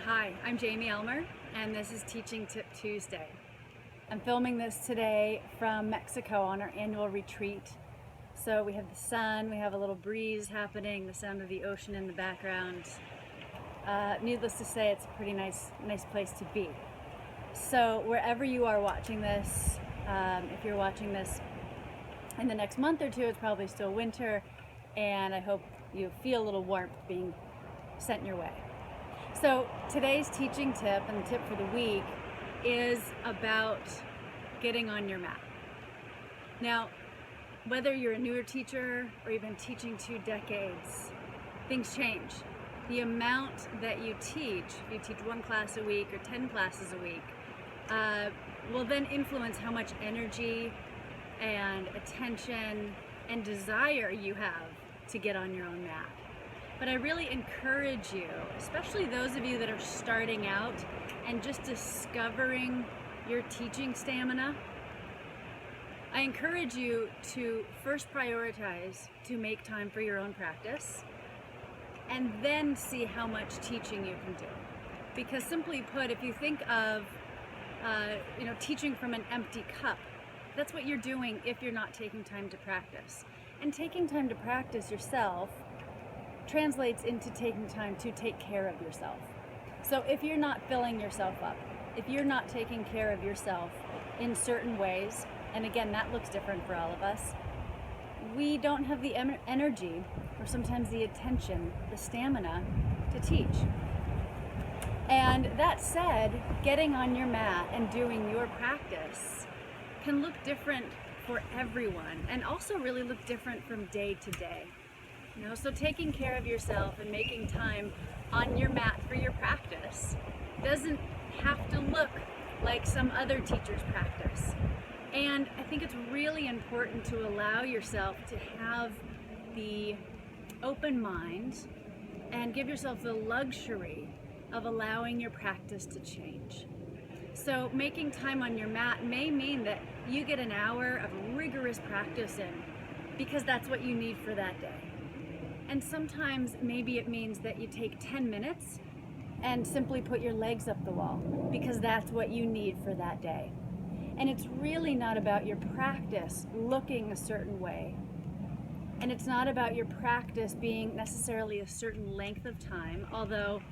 Hi, I'm Jamie Elmer, and this is Teaching Tip Tuesday. I'm filming this today from Mexico on our annual retreat. So we have the sun, we have a little breeze happening, the sound of the ocean in the background. Needless to say, it's a pretty nice place to be. So wherever you are watching this, if you're watching this in the next month or two, it's probably still winter, and I hope you feel a little warmth being sent your way. So today's teaching tip and the tip for the week is about getting on your mat. Now, whether you're a newer teacher or you've been teaching 2 decades, things change. The amount that you teach, if you teach 1 class a week or 10 classes a week, will then influence how much energy and attention and desire you have to get on your own mat. But I really encourage you, especially those of you that are starting out and just discovering your teaching stamina, I encourage you to first prioritize to make time for your own practice and then see how much teaching you can do. Because simply put, if you think of teaching from an empty cup, that's what you're doing if you're not taking time to practice. And taking time to practice yourself translates into taking time to take care of yourself. So if you're not filling yourself up, if you're not taking care of yourself in certain ways, and again, that looks different for all of us, we don't have the energy or sometimes the attention, the stamina to teach. And that said, getting on your mat and doing your practice can look different for everyone and also really look different from day to day. So taking care of yourself and making time on your mat for your practice doesn't have to look like some other teacher's practice. And I think it's really important to allow yourself to have the open mind and give yourself the luxury of allowing your practice to change. So making time on your mat may mean that you get an hour of rigorous practice in because that's what you need for that day. And sometimes maybe it means that you take 10 minutes and simply put your legs up the wall because that's what you need for that day. And it's really not about your practice looking a certain way. And it's not about your practice being necessarily a certain length of time, although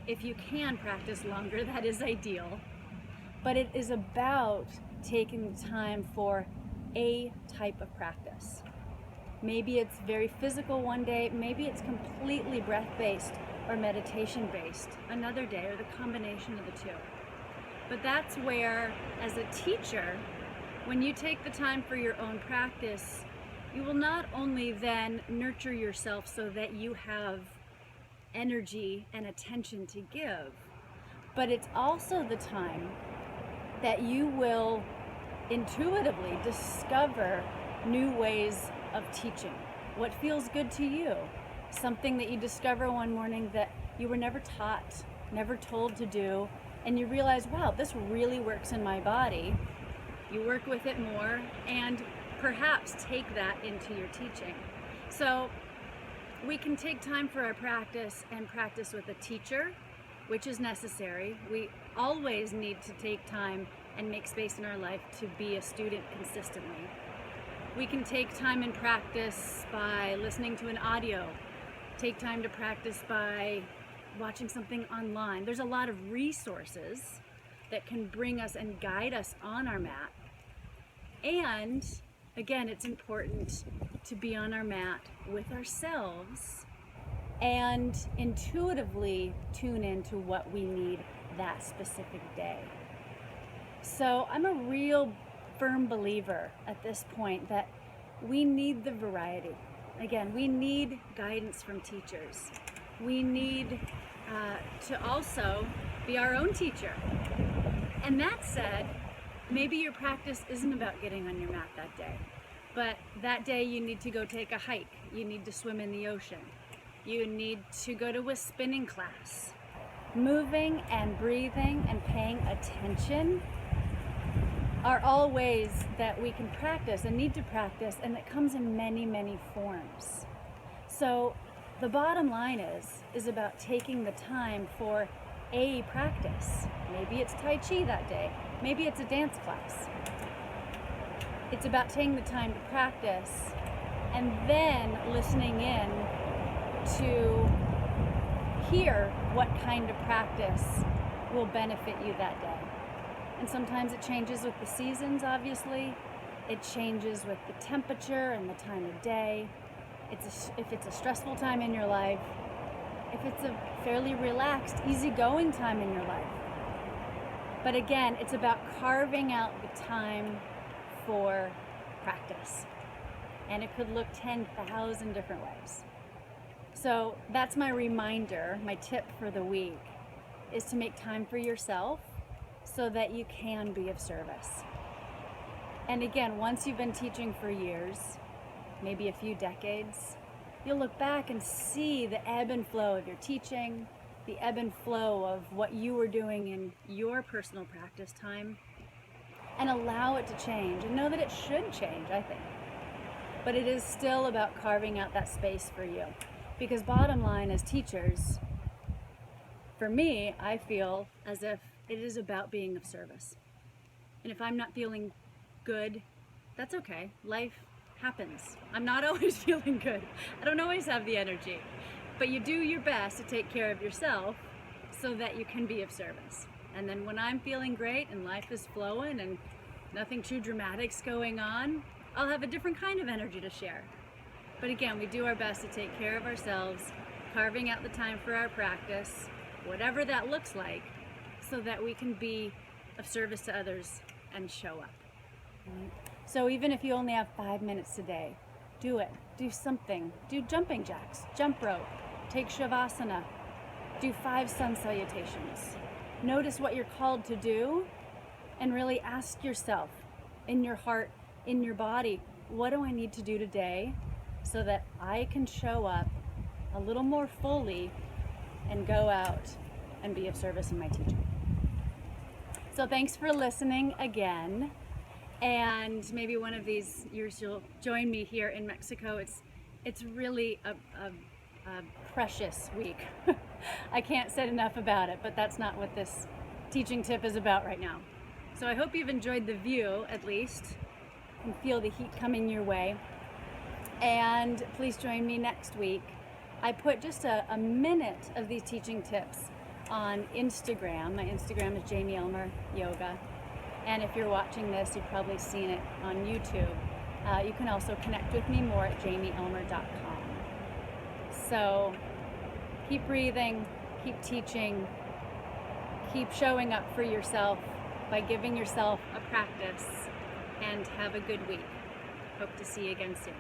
if you can practice longer, that is ideal. But it is about taking the time for a type of practice. Maybe it's very physical one day, maybe it's completely breath-based or meditation-based another day, or the combination of the two. But that's where, as a teacher, when you take the time for your own practice, you will not only then nurture yourself so that you have energy and attention to give, but it's also the time that you will intuitively discover new ways of teaching, what feels good to you, something that you discover one morning that you were never taught, never told to do, and you realize, wow, this really works in my body. You work with it more and perhaps take that into your teaching. So we can take time for our practice and practice with a teacher, which is necessary. We always need to take time and make space in our life to be a student consistently. We can take time and practice by listening to an audio, take time to practice by watching something online. There's a lot of resources that can bring us and guide us on our mat. And again, it's important to be on our mat with ourselves and intuitively tune into what we need that specific day. So I'm a real firm believer at this point that we need the variety. Again, we need guidance from teachers. We need to also be our own teacher. And that said, maybe your practice isn't about getting on your mat that day, but that day you need to go take a hike, you need to swim in the ocean, you need to go to a spinning class. Moving and breathing and paying attention are all ways that we can practice and need to practice, and it comes in many, many forms. So the bottom line is about taking the time for a practice. Maybe it's Tai Chi that day. Maybe it's a dance class. It's about taking the time to practice and then listening in to hear what kind of practice will benefit you that day. And sometimes it changes with the seasons, obviously. It changes with the temperature and the time of day. If it's a stressful time in your life, if it's a fairly relaxed, easygoing time in your life. But again, it's about carving out the time for practice. And it could look 10,000 different ways. So that's my reminder, my tip for the week, is to make time for yourself so that you can be of service. And again, once you've been teaching for years, maybe a few decades, you'll look back and see the ebb and flow of your teaching, the ebb and flow of what you were doing in your personal practice time, and allow it to change and know that it should change, I think. But it is still about carving out that space for you. Because bottom line, as teachers, for me, I feel as if it is about being of service. And if I'm not feeling good, that's okay. Life happens. I'm not always feeling good. I don't always have the energy. But you do your best to take care of yourself so that you can be of service. And then when I'm feeling great and life is flowing and nothing too dramatic's going on, I'll have a different kind of energy to share. But again, we do our best to take care of ourselves, carving out the time for our practice, whatever that looks like, so that we can be of service to others and show up. So even if you only have 5 minutes a day, do it. Do something. Do jumping jacks, jump rope, take shavasana, do 5 sun salutations. Notice what you're called to do and really ask yourself in your heart, in your body, what do I need to do today so that I can show up a little more fully and go out and be of service in my teaching. So thanks for listening again. And maybe one of these years you'll join me here in Mexico. It's really a precious week. I can't say enough about it, but that's not what this teaching tip is about right now. So I hope you've enjoyed the view, at least, and feel the heat coming your way. And please join me next week. I put just a minute of these teaching tips on Instagram. My Instagram is Jamie Elmer Yoga. And if you're watching this, you've probably seen it on YouTube. You can also connect with me more at jamieelmer.com. So keep breathing, keep teaching, keep showing up for yourself by giving yourself a practice, and have a good week. Hope to see you again soon.